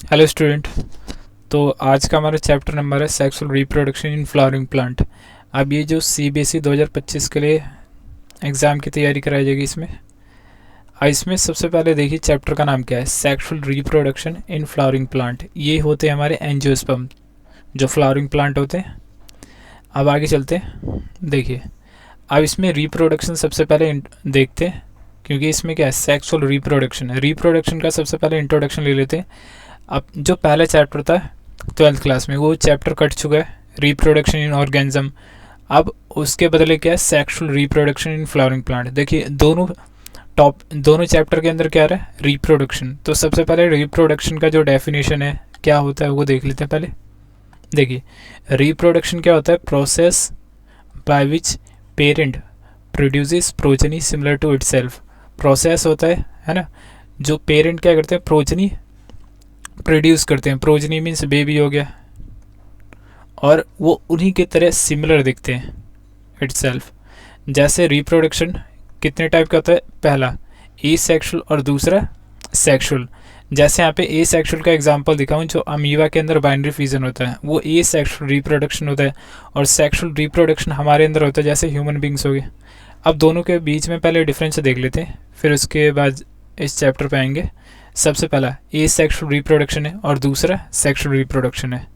Hello student. तो आज का हमारा चैप्टर नंबर है sexual reproduction in flowering plant. अब ये जो सीबीएसई 2025 के लिए एग्ज़ाम की तैयारी कराई जाएगी इसमें सबसे पहले देखिए चैप्टर का नाम क्या है, sexual reproduction in flowering plant. ये होते हैं हमारे एंजियोस्पर्म जो फ्लावरिंग प्लांट होते हैं। अब आगे चलते हैं, देखिए अब इसमें रिप्रोडक्शन सबसे पहले देखते हैं, क्योंकि इसमें क्या है सेक्सुअल रिप्रोडक्शन है। रिप्रोडक्शन का सबसे पहले इंट्रोडक्शन ले लेते हैं। अब जो पहला चैप्टर था 12th क्लास में वो चैप्टर कट चुका है, रिप्रोडक्शन इन ऑर्गेनिज्म। अब उसके बदले क्या है sexual reproduction in flowering plant. देखिए दोनों चैप्टर के अंदर क्या रहा है रिप्रोडक्शन। तो सबसे पहले रिप्रोडक्शन का जो डेफिनेशन है क्या होता है वो देख लेते हैं पहले। देखिए रिप्रोडक्शन क्या होता है, process by which parent produces progeny similar to itself. Process होता है ना, जो पेरेंट क्या करते हैं प्रोजनी प्रोड्यूस करते हैं। प्रोजनी मीन्स बेबी हो गया, और वो उन्हीं की तरह सिमिलर दिखते हैं इटसेल्फ। जैसे रिप्रोडक्शन कितने टाइप का होता है, पहला ए सेक्शुअल और दूसरा सेक्शुअल। जैसे यहाँ पे ए सेक्शुअल का एग्जांपल दिखाऊं, जो अमीबा के अंदर बाइनरी फ्यूजन होता है वो ए सेक्शुअल रिप्रोडक्शन होता है, और सेक्शुअल रिप्रोडक्शन हमारे अंदर होता है जैसे ह्यूमन बींग्स हो गए। अब दोनों के बीच में पहले डिफरेंस देख लेते हैं, फिर उसके बाद इस चैप्टर पे आएंगे। सबसे पहला ए सेक्शुअल रिप्रोडक्शन है और दूसरा सेक्शुअल रिप्रोडक्शन है।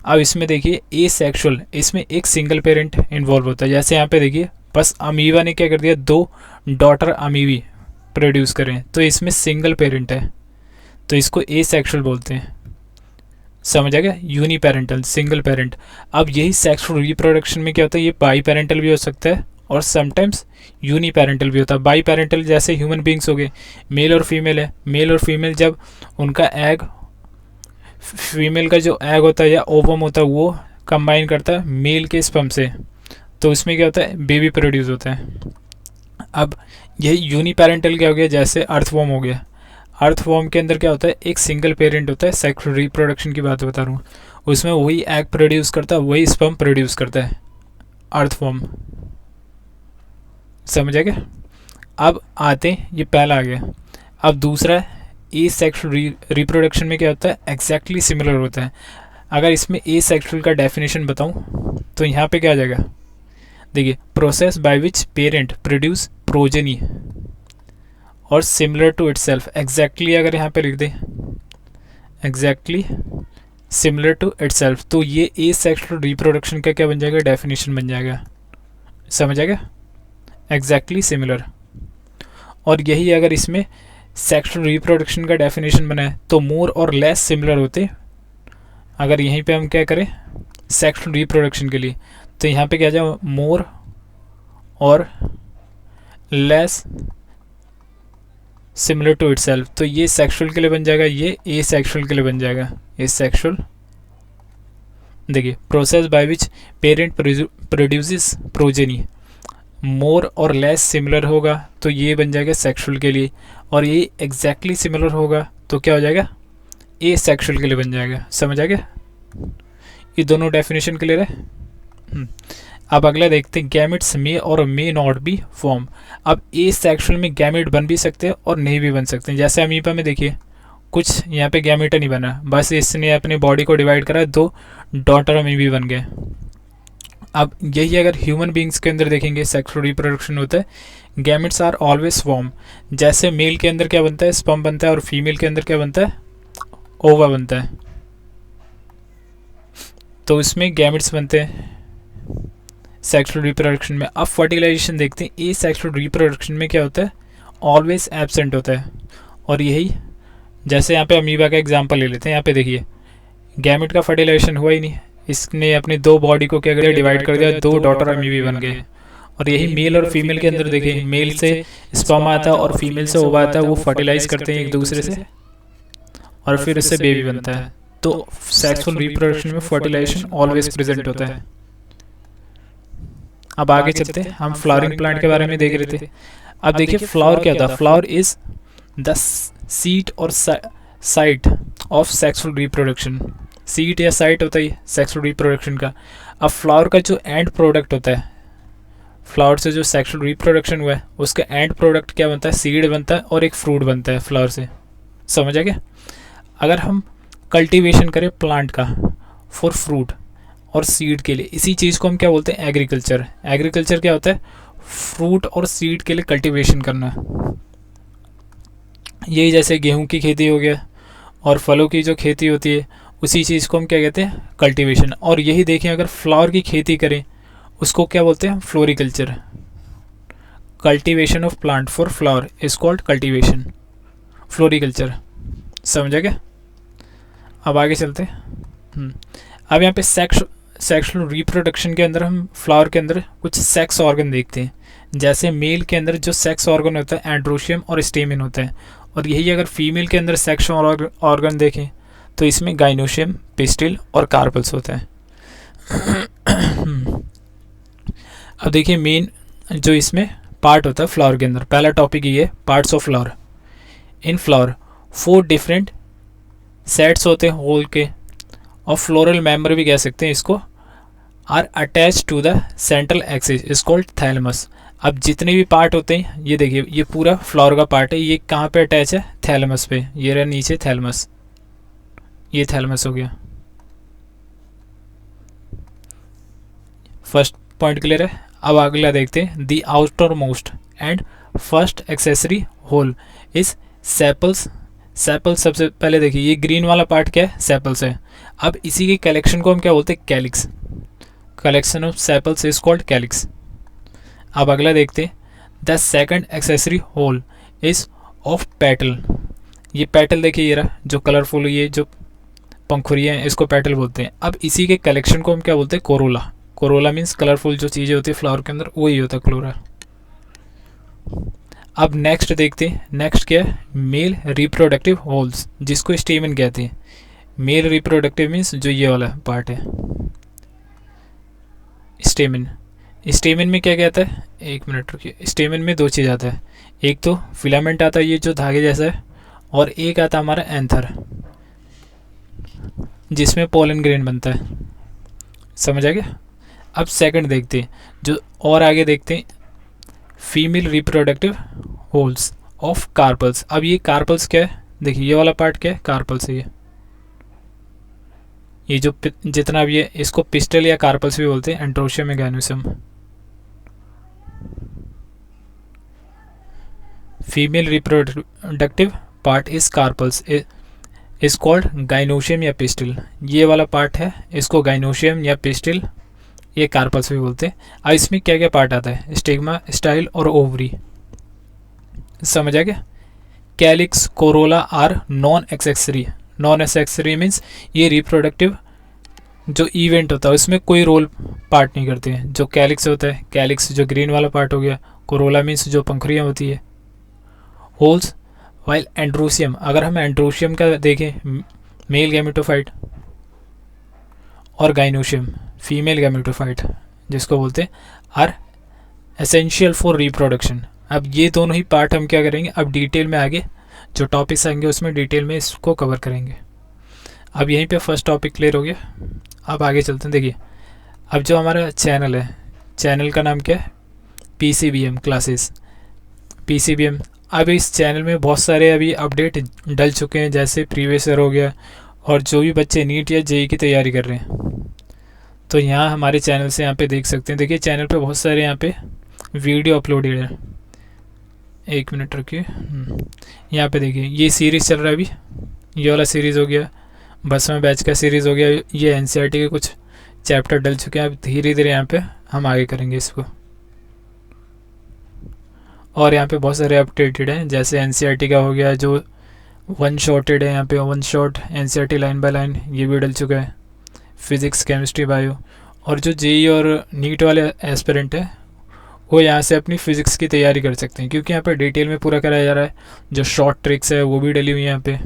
अब इसमें देखिए ए सेक्शुअल, इसमें एक सिंगल पेरेंट इन्वॉल्व होता है। जैसे यहाँ पे देखिए बस अमीबा ने क्या कर दिया, दो डॉटर अमीबी प्रोड्यूस करें, तो इसमें सिंगल पेरेंट है, तो इसको ए सेक्शुअल बोलते हैं। समझ आ गया, यूनी पेरेंटल सिंगल पेरेंट। अब यही सेक्सुअल रिप्रोडक्शन में क्या होता है, ये बाई पेरेंटल भी हो सकता है और समटाइम्स यूनी पेरेंटल भी होता है। बाई पेरेंटल जैसे ह्यूमन बींग्स हो गए, मेल और फीमेल है। मेल और फीमेल जब उनका एग, फीमेल का जो एग होता है या ओवम होता है वो कंबाइन करता है मेल के स्पर्म से, तो उसमें क्या होता है बेबी प्रोड्यूस होता है। अब यही यूनी पेरेंटल क्या हो गया, जैसे अर्थवॉर्म हो गया। अर्थवॉर्म के अंदर क्या होता है, एक सिंगल पेरेंट होता है। सेक्सुअल रिप्रोडक्शन की बात बता रहा हूँ, उसमें वही एग प्रोड्यूस करता है, वही स्पर्म प्रोड्यूस करता है अर्थवॉर्म। समझ आ गया। अब आते हैं, ये पहला आ गया। अब दूसरा ए सेक्सुअल रिप्रोडक्शन में क्या होता है, एग्जैक्टली सिमिलर होता है। अगर इसमें ए सेक्सुअल का डेफिनेशन बताऊं तो यहाँ पे क्या आ जाएगा, देखिए process by which parent produce progeny और सिमिलर टू इटसेल्फ। एग्जैक्टली अगर यहाँ पे लिख दे एग्जैक्टली सिमिलर टू इटसेल्फ, तो ये ए सेक्सुअल रिप्रोडक्शन का क्या बन जाएगा, डेफिनेशन बन जाएगा। समझ आ गया, एग्जैक्टली सिमिलर। और यही अगर इसमें सेक्सुअल रिप्रोडक्शन का डेफिनेशन बना है तो मोर और लेस सिमिलर होते। अगर यहीं पे हम क्या करें सेक्सुअल रिप्रोडक्शन के लिए, तो यहाँ पे क्या जाए मोर or less similar to itself, तो ये सेक्सुअल के लिए बन जाएगा, ये ए सेक्सुअल के लिए बन जाएगा ए सेक्सुअल। देखिए process by which parent produces progeny, more or less similar होगा तो ये बन जाएगा सेक्सुअल के लिए, और ये एग्जैक्टली सिमिलर होगा तो क्या हो जाएगा ए सेक्सुअल के लिए बन जाएगा। समझ आ गया, ये दोनों डेफिनेशन क्लियर है। अब अगला देखते हैं, गैमेट्स मे और मे नॉट बी फॉर्म। अब ए सेक्सुअल में गैमेट बन भी सकते हैं और नहीं भी बन सकते हैं। जैसे अमीबा में देखिए कुछ यहाँ पे गैमेट नहीं बना, बस इसने अपनी बॉडी को डिवाइड करा, दो डॉटर अमीबी बन गए। अब यही अगर ह्यूमन बींग्स के अंदर देखेंगे सेक्सुअल रिप्रोडक्शन होता है, गैमेट्स आर ऑलवेज फॉर्म। जैसे मेल के अंदर क्या बनता है, स्पर्म बनता है, और फीमेल के अंदर क्या बनता है, ओवा बनता है, तो इसमें गैमेट्स बनते हैं सेक्सुअल रिप्रोडक्शन में। अब फर्टिलाइजेशन देखते हैं, ए सेक्सुअल रिप्रोडक्शन में क्या होता है, ऑलवेज एब्सेंट होता है। और यही जैसे यहाँ पे अमीबा का एग्जांपल ले लेते हैं, यहाँ पे देखिए गैमेट का फर्टिलाइजेशन हुआ ही नहीं, इसने अपनी दो बॉडी को क्या कर दिया, डिवाइड कर दिया, दो डॉटर अमीबी बन गए। और यही मेल और फीमेल के अंदर देखिए, मेल से स्पर्म आता है और फीमेल से ओवा आता है, वो फर्टिलाइज करते हैं एक दूसरे से और फिर उससे बेबी बनता है। तो सेक्सुअल रिप्रोडक्शन में फर्टिलाइजेशन ऑलवेज प्रेजेंट होता है। अब आगे चलते हैं, हम फ्लावरिंग प्लांट के बारे में देख रहे थे। अब देखिए फ्लावर क्या था, फ्लावर इज द सीट और site of sexual reproduction. Seat या साइट होता है सेक्सुअल रिप्रोडक्शन का। अब फ्लावर का जो एंड प्रोडक्ट होता है, फ्लावर से जो सेक्सुअल रिप्रोडक्शन हुआ है उसका एंड प्रोडक्ट क्या बनता है, सीड बनता है और एक फ्रूट बनता है फ्लावर से। समझ आ गया। अगर हम कल्टीवेशन करे प्लांट का फॉर फ्रूट और सीड के लिए, इसी चीज़ को हम क्या बोलते हैं, एग्रीकल्चर। एग्रीकल्चर क्या होता है, फ्रूट और सीड के लिए कल्टीवेशन करना। यही जैसे गेहूं की खेती हो गया और फलों की जो खेती होती है, उसी चीज़ को हम क्या कहते हैं, कल्टीवेशन। और यही देखें अगर फ्लावर की खेती करें उसको क्या बोलते हैं, floriculture. Cultivation of plant for flower is called cultivation, floriculture. समझा क्या? अब आगे चलते हैं। अब यहाँ पे सेक्सुअल रिप्रोडक्शन के अंदर हम फ्लावर के अंदर कुछ सेक्स ऑर्गन देखते हैं। जैसे मेल के अंदर जो सेक्स ऑर्गन होता है एंड्रोशियम और स्टेमिन होता है, और यही अगर फीमेल के अंदर सेक्स ऑर्गन देखें तो इसमें गाइनोशियम, पिस्टिल और कार्पल्स होता है। अब देखिए मेन जो इसमें पार्ट होता है फ्लावर के अंदर, पहला टॉपिक ये parts of flower. In flower 4 different sets होते हैं होल के, और फ्लोरल मेंबर भी कह सकते हैं इसको, are attach to the central axis is called thalamus. अब जितने भी पार्ट होते हैं, ये देखिए ये पूरा फ्लावर का पार्ट है, ये कहाँ पे अटैच है, थैलेमस पे। ये रहा नीचे थैलेमस, ये थैलेमस हो गया। फर्स्ट पॉइंट क्लियर है। अब अगला देखते हैं, the outermost and first accessory whorl is sepals. Sepals सबसे पहले देखिए, ये ग्रीन वाला पार्ट क्या है, सेपल्स है। अब इसी के कलेक्शन को हम क्या बोलते हैं, calyx. Collection of sepals is called calyx. अब अगला देखते हैं, the second accessory whorl is of petal. ये पेटल देखिए, ये रहा जो कलरफुल, ये जो पंखुड़ियाँ हैं इसको पेटल बोलते हैं। अब इसी के कलेक्शन को हम क्या बोलते हैं, कोरोला। कोरोला मीन्स कलरफुल जो चीज़ें होती है फ्लावर के अंदर, वही होता है क्लोरा। अब नेक्स्ट देखते हैं, नेक्स्ट क्या है, मेल रिप्रोडक्टिव होल्स, जिसको स्टेमन कहते हैं। मेल रिप्रोडक्टिव मीन्स जो ये वाला पार्ट है, स्टेमन। स्टेमन में क्या कहता है, एक मिनट रुकिए, स्टेमन में 2 चीज़ आता है, एक तो फिलामेंट आता है ये जो धागे जैसा है, और एक आता है हमारा एंथर जिसमें पोलन ग्रेन बनता है। समझ आ गया? अब सेकंड देखते हैं, जो और आगे देखते हैं, female reproductive whorls of carpels. अब ये कार्पल्स क्या है, देखिए ये वाला पार्ट क्या है, कार्पल्स है। ये जो जितना भी है इसको पिस्टल या कार्पल्स भी बोलते हैं, एंड्रोशियम या gynoecium. Female reproductive part is carpels is called gynoecium या पिस्टिल। ये वाला पार्ट है, इसको गाइनोशियम या पिस्टिल, ये कार्पल्स भी बोलते हैं। अब इसमें क्या क्या पार्ट आता है, स्टिग्मा, स्टाइल और ओवरी। समझ आ गया? Calyx, corolla are non accessory. Non accessory means ये रिप्रोडक्टिव जो इवेंट होता है उसमें कोई रोल पार्ट नहीं करते हैं। जो कैलिक्स होता है, कैलिक्स जो ग्रीन वाला पार्ट हो गया, कोरोला मीन्स जो पंखुड़ियाँ होती है, होल्स। वाइल एंड्रोशियम, अगर हम एंड्रोशियम का देखें, मेल गैमेटोफाइट, और गाइनोशियम फीमेल गैमेटोफाइट जिसको बोलते हैं, आर एसेंशियल फॉर रिप्रोडक्शन। अब ये दोनों ही पार्ट हम क्या करेंगे, अब डिटेल में आगे जो टॉपिक्स आएंगे उसमें डिटेल में इसको कवर करेंगे। अब यहीं पे फर्स्ट टॉपिक क्लियर हो गया। अब आगे चलते हैं। देखिए अब जो हमारा चैनल है, चैनल का नाम क्या है, PCBM क्लासेस, PCBM। अब इस चैनल में बहुत सारे अभी अपडेट डल चुके हैं, जैसे प्रीवियस ईयर हो गया, और जो भी बच्चे नीट या जेई की तैयारी कर रहे हैं तो यहाँ हमारे चैनल से यहाँ पे देख सकते हैं। देखिए चैनल पे बहुत सारे यहाँ पे वीडियो अपलोडेड है। एक मिनट रखिए, यहाँ पे देखिए ये सीरीज़ चल रहा है अभी, ये वाला सीरीज़ हो गया, 10वें बैच का सीरीज़ हो गया, ये NCERT के कुछ चैप्टर डल चुके हैं। अब धीरे धीरे यहाँ पे हम आगे करेंगे इसको। और यहाँ पे बहुत सारे अपडेटेड हैं, जैसे NCERT का हो गया जो 1 शॉटेड है, यहाँ पे 1 shot NCERT line by line ये भी डल चुका है, फिज़िक्स, केमिस्ट्री, बायो। और जो जेई और नीट वाले एस्पिरेंट है वो यहाँ से अपनी फ़िज़िक्स की तैयारी कर सकते हैं, क्योंकि यहाँ पे डिटेल में पूरा कराया जा रहा है। जो शॉर्ट ट्रिक्स है वो भी डली हुई है यहाँ पे।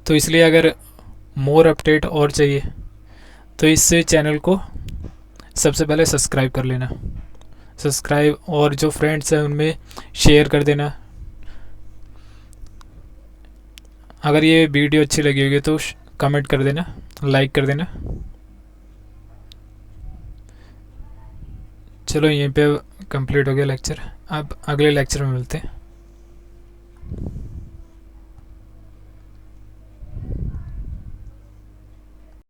तो इसलिए अगर मोर अपडेट और चाहिए तो इस चैनल को सबसे पहले सब्सक्राइब कर लेना, सब्सक्राइब, और जो फ्रेंड्स हैं उनमें शेयर कर देना। अगर ये वीडियो अच्छी लगी होगी तो कमेंट कर देना, लाइक कर देना। चलो यहीं पे कंप्लीट हो गया लेक्चर, अब अगले लेक्चर में मिलते हैं।